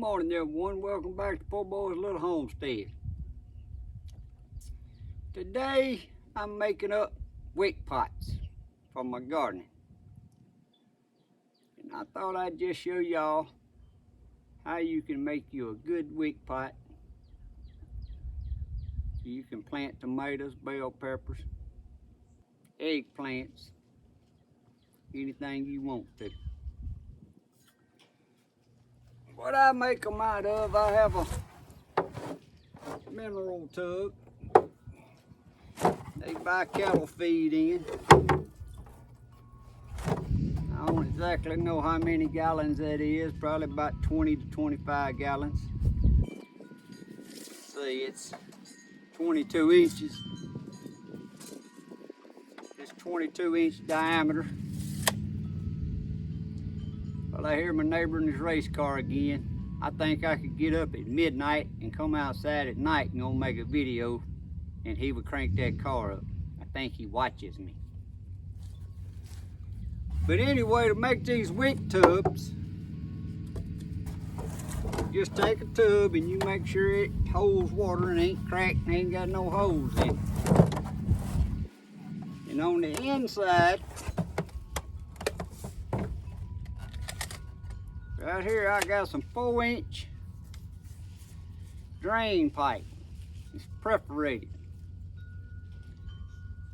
morning everyone, welcome back to Poorboys Little Homestead. Today I'm making up wick pots for my gardening. And I thought I'd just show y'all how you can make you a good wick pot. You can plant tomatoes, bell peppers, eggplants, anything you want to. What I make them out of, I have a mineral tub. They buy cattle feed in. I don't exactly know how many gallons that is, probably about 20 to 25 gallons. See, it's 22 inches. It's 22-inch diameter. Well, I hear my neighbor in his race car again. I think I could get up at midnight and come outside at night and go make a video, and he would crank that car up. I think he watches me. But anyway, to make these wick tubs, just take a tub and you make sure it holds water and ain't cracked and ain't got no holes in it. And on the inside, right here, I got some 4-inch drain pipe. It's perforated.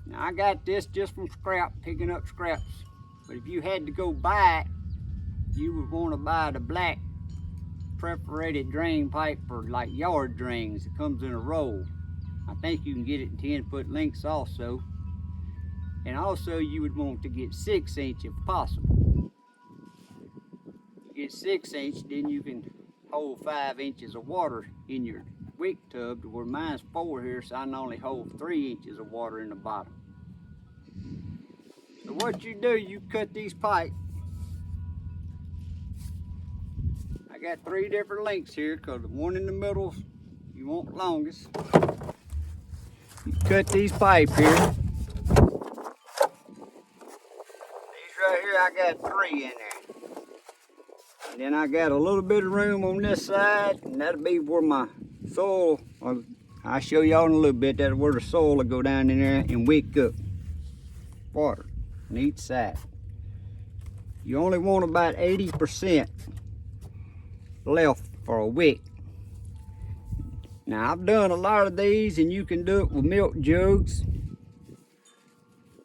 Now I got this just from picking up scraps. But if you had to go buy it, you would want to buy the black perforated drain pipe for like yard drains. It comes in a roll. I think you can get it in 10-foot lengths also. And also you would want to get 6-inch if possible. Get 6-inch, then you can hold 5 inches of water in your wick tub, to where mine's 4 here, so I can only hold 3 inches of water in the bottom. So what you do, you cut these pipes. I got 3 different lengths here, because the one in the middle you want longest. You cut these pipes here. These right here, I got 3 in there. And then I got a little bit of room on this side, and that'll be where my soil, I'll show y'all in a little bit, that's where the soil will go down in there and wick up water on each side. You only want about 80% left for a wick. Now I've done a lot of these, and you can do it with milk jugs,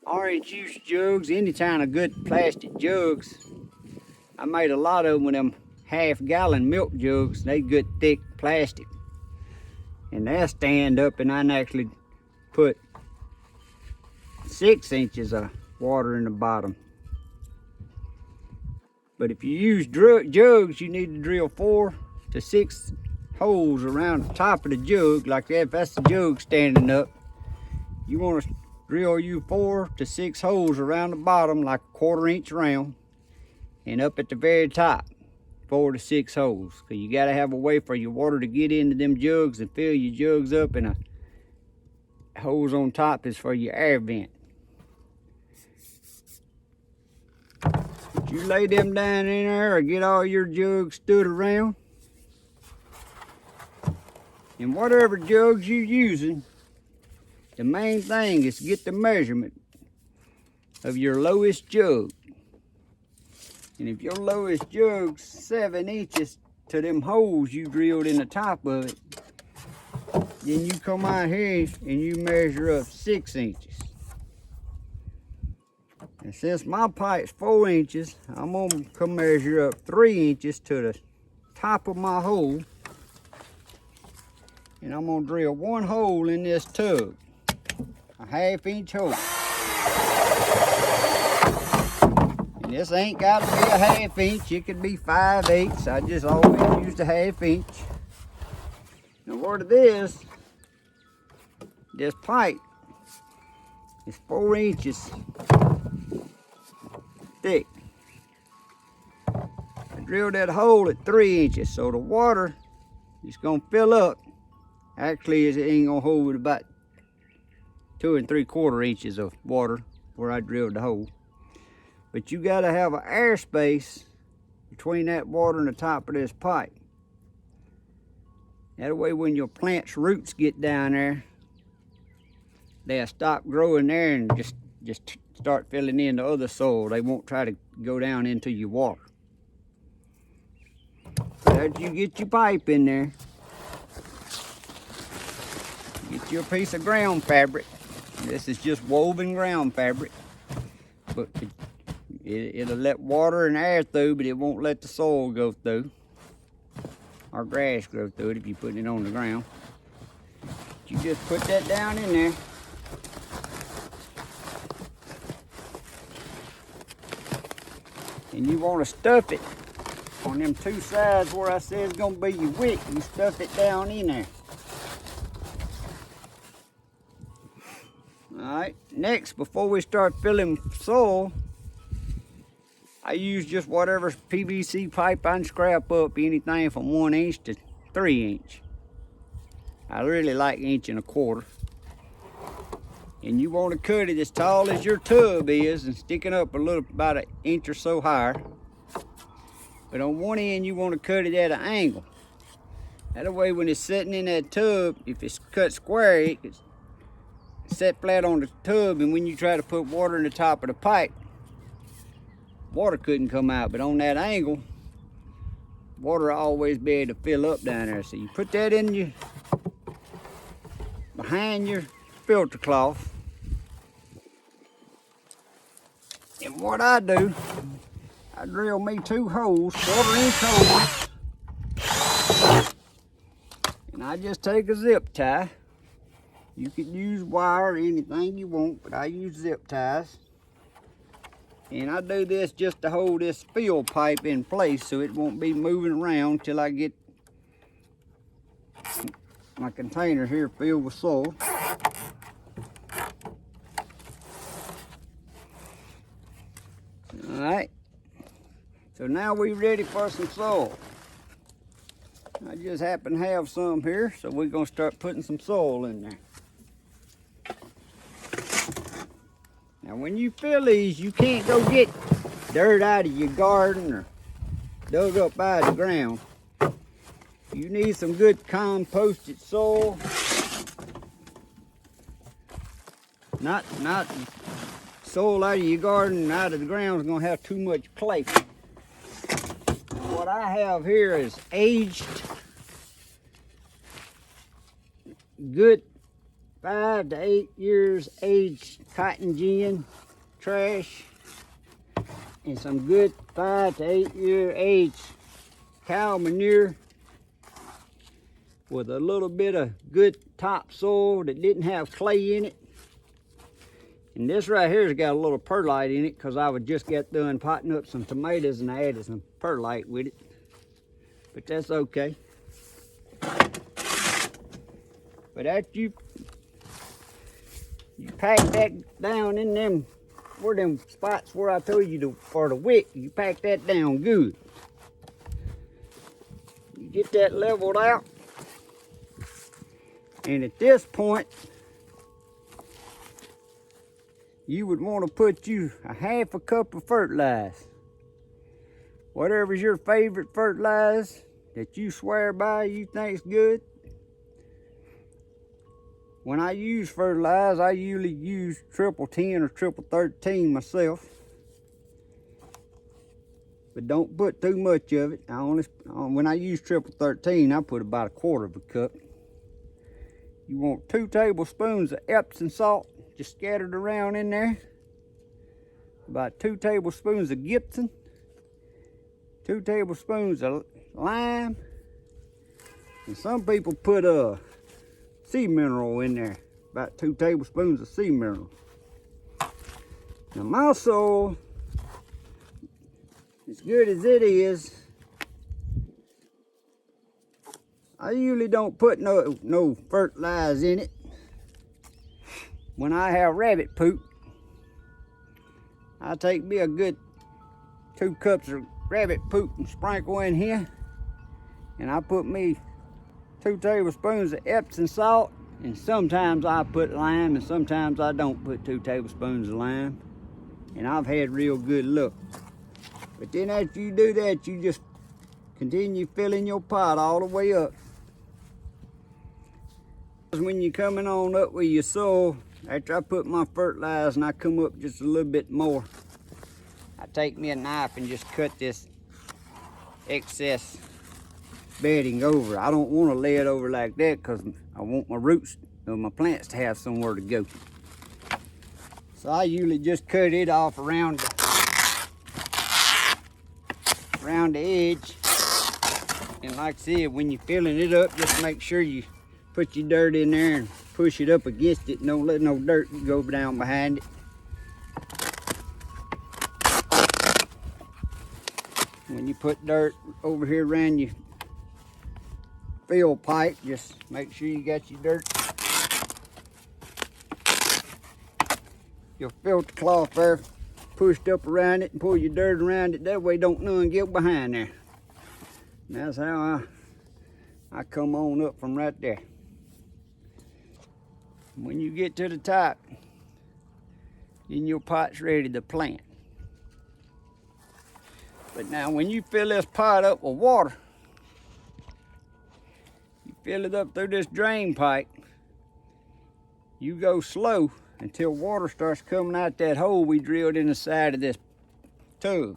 orange juice jugs, any kind of good plastic jugs. I made a lot of them with them half-gallon milk jugs. They good thick plastic. And they'll stand up, and I can actually put 6 inches of water in the bottom. But if you use jugs, you need to drill 4 to 6 holes around the top of the jug, like that. If that's the jug standing up, you want to drill you 4 to 6 holes around the bottom, like a 1/4 inch round. And up at the very top, 4 to 6 holes. Because you got to have a way for your water to get into them jugs and fill your jugs up, and a hose on top is for your air vent. But you lay them down in there, or get all your jugs stood around. And whatever jugs you're using, the main thing is to get the measurement of your lowest jug. And if your lowest jug's 7 inches to them holes you drilled in the top of it, then you come out here and you measure up 6 inches. And since my pipe's 4 inches, I'm gonna come measure up 3 inches to the top of my hole. And I'm gonna drill 1 hole in this tub, a 1/2 inch hole. And this ain't got to be a 1/2 inch, it could be 5/8. I just always used a 1/2 inch. Now what it is, this pipe is 4 inches thick. I drilled that hole at 3 inches, so the water is gonna fill up. Actually, it ain't gonna hold about 2 3/4 inches of water where I drilled the hole. But you got to have an air space between that water and the top of this pipe. That way when your plant's roots get down there, they'll stop growing there and just start filling in the other soil. They won't try to go down into your water. After you get your pipe in there, get you a piece of ground fabric. This is just woven ground fabric, but it'll let water and air through, but it won't let the soil go through or grass grow through it if you're putting it on the ground. You just put that down in there. And you want to stuff it on them two sides where I said it's going to be your wick. You stuff it down in there. Alright, next, before we start filling soil, I use just whatever PVC pipe I can scrap up, anything from 1 inch to 3 inch. I really like 1.25 inches. And you want to cut it as tall as your tub is and sticking up a little, about 1 inch or so higher. But on one end you want to cut it at an angle. That way when it's sitting in that tub, if it's cut square, it can set flat on the tub, and when you try to put water in the top of the pipe, water couldn't come out. But on that angle, water will always be able to fill up down there. So you put that in your, behind your filter cloth. And what I do, I drill me 2 holes, 1/4 inch holes. And I just take a zip tie. You could use wire or anything you want, but I use zip ties. And I do this just to hold this fill pipe in place so it won't be moving around till I get my container here filled with soil. Alright, so now we're ready for some soil. I just happen to have some here, so we're going to start putting some soil in there. Now when you fill these, you can't go get dirt out of your garden or dug up out of the ground. You need some good composted soil. Not soil out of your garden and out of the ground is going to have too much clay. What I have here is aged, good 5 to 8 years aged cotton gin trash, and some good 5 to 8 year aged cow manure with a little bit of good topsoil that didn't have clay in it. And this right here has got a little perlite in it because I was just got done potting up some tomatoes and I added some perlite with it. But that's okay. But after you pack that down in them spots where I told you for the wick, you pack that down good. You get that leveled out. And at this point, you would want to put you a 1/2 cup of fertilizer. Whatever's your favorite fertilizer that you swear by, you think's good. When I use fertilizer, I usually use 1010 or 13 myself. But don't put too much of it. When I use 13, I put about 1/4 cup. You want 2 tablespoons of epsom salt just scattered around in there. About 2 tablespoons of gypsum. 2 tablespoons of lime. And some people put sea mineral in there. About 2 tablespoons of sea mineral. Now my soil, as good as it is, I usually don't put no fertilizer in it. When I have rabbit poop, I take me a good 2 cups of rabbit poop and sprinkle in here. And I put me 2 tablespoons of Epsom salt. And sometimes I put lime and sometimes I don't put 2 tablespoons of lime. And I've had real good luck. But then after you do that, you just continue filling your pot all the way up. When you're coming on up with your soil, after I put my fertilizer and I come up just a little bit more, I take me a knife and just cut this excess bedding over. I don't want to lay it over like that because I want my roots of my plants to have somewhere to go. So I usually just cut it off around the edge. And like I said, when you're filling it up, just make sure you put your dirt in there and push it up against it. Don't let no dirt go down behind it. When you put dirt over here around your fill pipe, just make sure you got your dirt. Your filter cloth there pushed up around it and pull your dirt around it. That way don't none get behind there. And that's how I come on up from right there. When you get to the top, then your pot's ready to plant. But now when you fill this pot up with water, you fill it up through this drain pipe, you go slow until water starts coming out that hole we drilled in the side of this tub.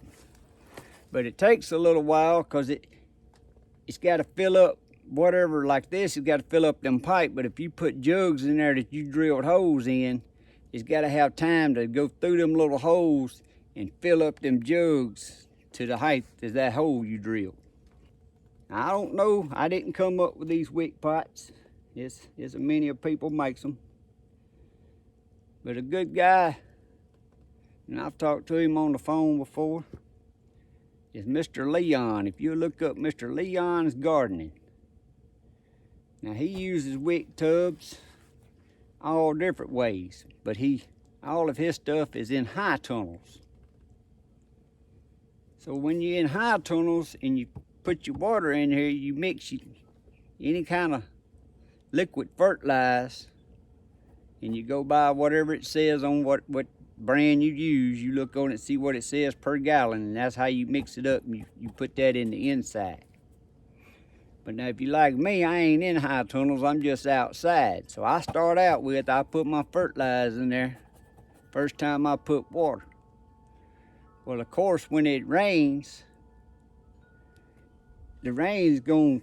But it takes a little while because it's got to fill up whatever like this. It's got to fill up them pipe. But if you put jugs in there that you drilled holes in, it's got to have time to go through them little holes and fill up them jugs to the height of that hole you drilled. I don't know. I didn't come up with these Wick pots. It's many of people makes them. But a good guy, and I've talked to him on the phone before, is Mr. Leon. If you look up Mr. Leon's Gardening. Now he uses Wick tubs all different ways, but all of his stuff is in high tunnels. So when you're in high tunnels and you put your water in here, you mix any kind of liquid fertilizer, and you go by whatever it says on what brand you use. You look on it, see what it says per gallon, and that's how you mix it up, and you put that in the inside. But now if you like me, I ain't in high tunnels, I'm just outside. So I start out with, I put my fertilizer in there first time I put water. Well, of course, when it rains, the rain's gonna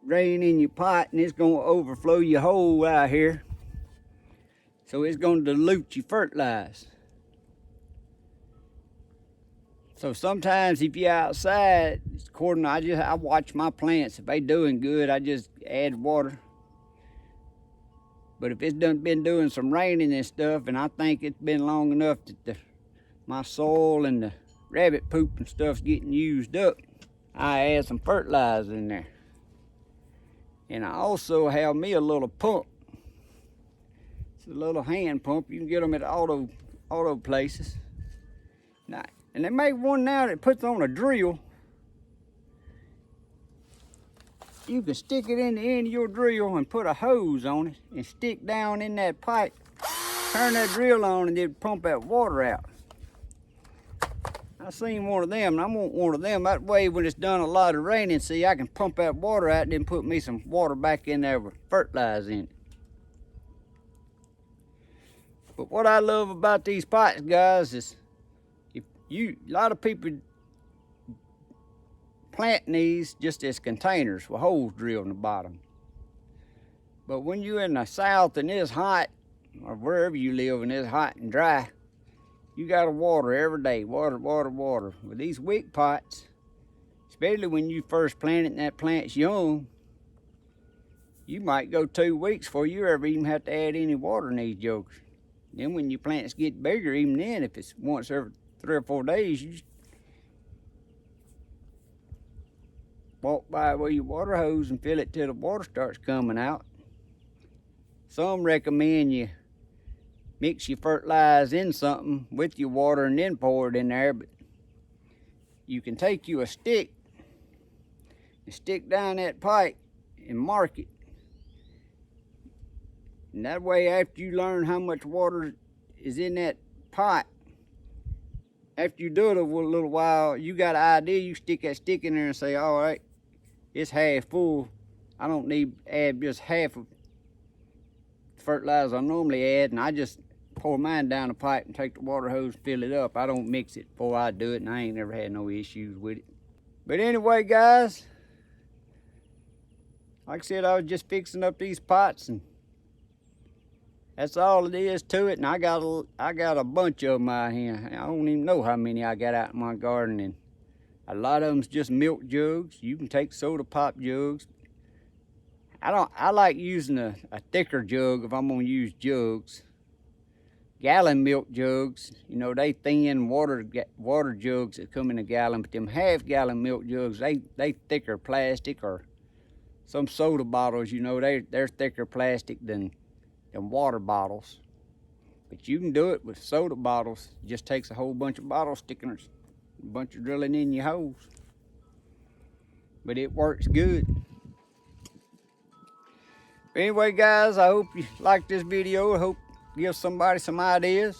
rain in your pot and it's gonna overflow your hole out here. So it's gonna dilute your fertilizer. So sometimes if you're outside, according to, I watch my plants. If they doing good, I just add water. But if it's been doing some raining and stuff, and I think it's been long enough that my soil and the rabbit poop and stuff's getting used up, I add some fertilizer in there. And I also have me a little pump. It's a little hand pump. You can get them at auto places. Now, and they make one now that puts on a drill. You can stick it in the end of your drill and put a hose on it and stick down in that pipe, turn that drill on, and then pump that water out. I seen one of them, and I want one of them. That way, when it's done a lot of raining, see, I can pump that water out and then put me some water back in there with fertilizer in it. But what I love about these pots, guys, is a lot of people planting these just as containers with holes drilled in the bottom. But when you're in the south and it's hot, or wherever you live and it's hot and dry, you gotta water every day, water. With these Wick pots, especially when you first plant it and that plant's young, you might go 2 weeks before you ever even have to add any water in these jokers. Then when your plants get bigger, even then, if it's once every 3 or 4 days, you just walk by with your water hose and fill it till the water starts coming out. Some recommend you mix your fertilizer in something with your water and then pour it in there, but you can take you a stick and stick down that pipe and mark it. And that way, after you learn how much water is in that pot, after you do it a little while, you got an idea, you stick that stick in there and say, all right, it's half full. I don't need to add just half of the fertilizer I normally add, and I just pour mine down the pipe and take the water hose and fill it up. I don't mix it before I do it, and I ain't never had no issues with it. But anyway, guys, like I said, I was just fixing up these pots, and that's all it is to it. And I got a bunch of them out here. I don't even know how many I got out in my garden, and a lot of them's just milk jugs. You can take soda pop jugs. I like using a thicker jug if I'm gonna use jugs. Gallon milk jugs, you know, they thin water jugs that come in a gallon, but them half-gallon milk jugs, they thicker plastic, or some soda bottles, you know, they're thicker plastic than water bottles. But you can do it with soda bottles. It just takes a whole bunch of bottle stickers, a bunch of drilling in your hose. But it works good. Anyway, guys, I hope you liked this video. I hope it gives somebody some ideas.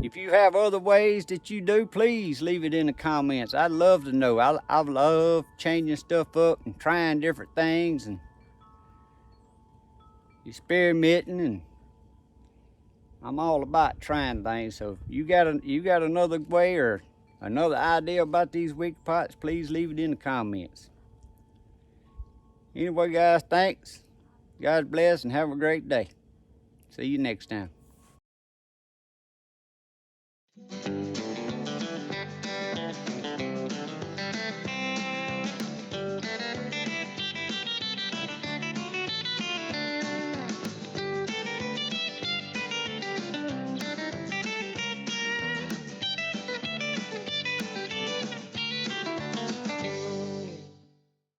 If you have other ways that you do, please leave it in the comments. I'd love to know. I love changing stuff up and trying different things and experimenting, and I'm all about trying things. So if you got another way or another idea about these wick pots, please leave it in the comments. Anyway, guys, thanks. God bless and have a great day. See you next time.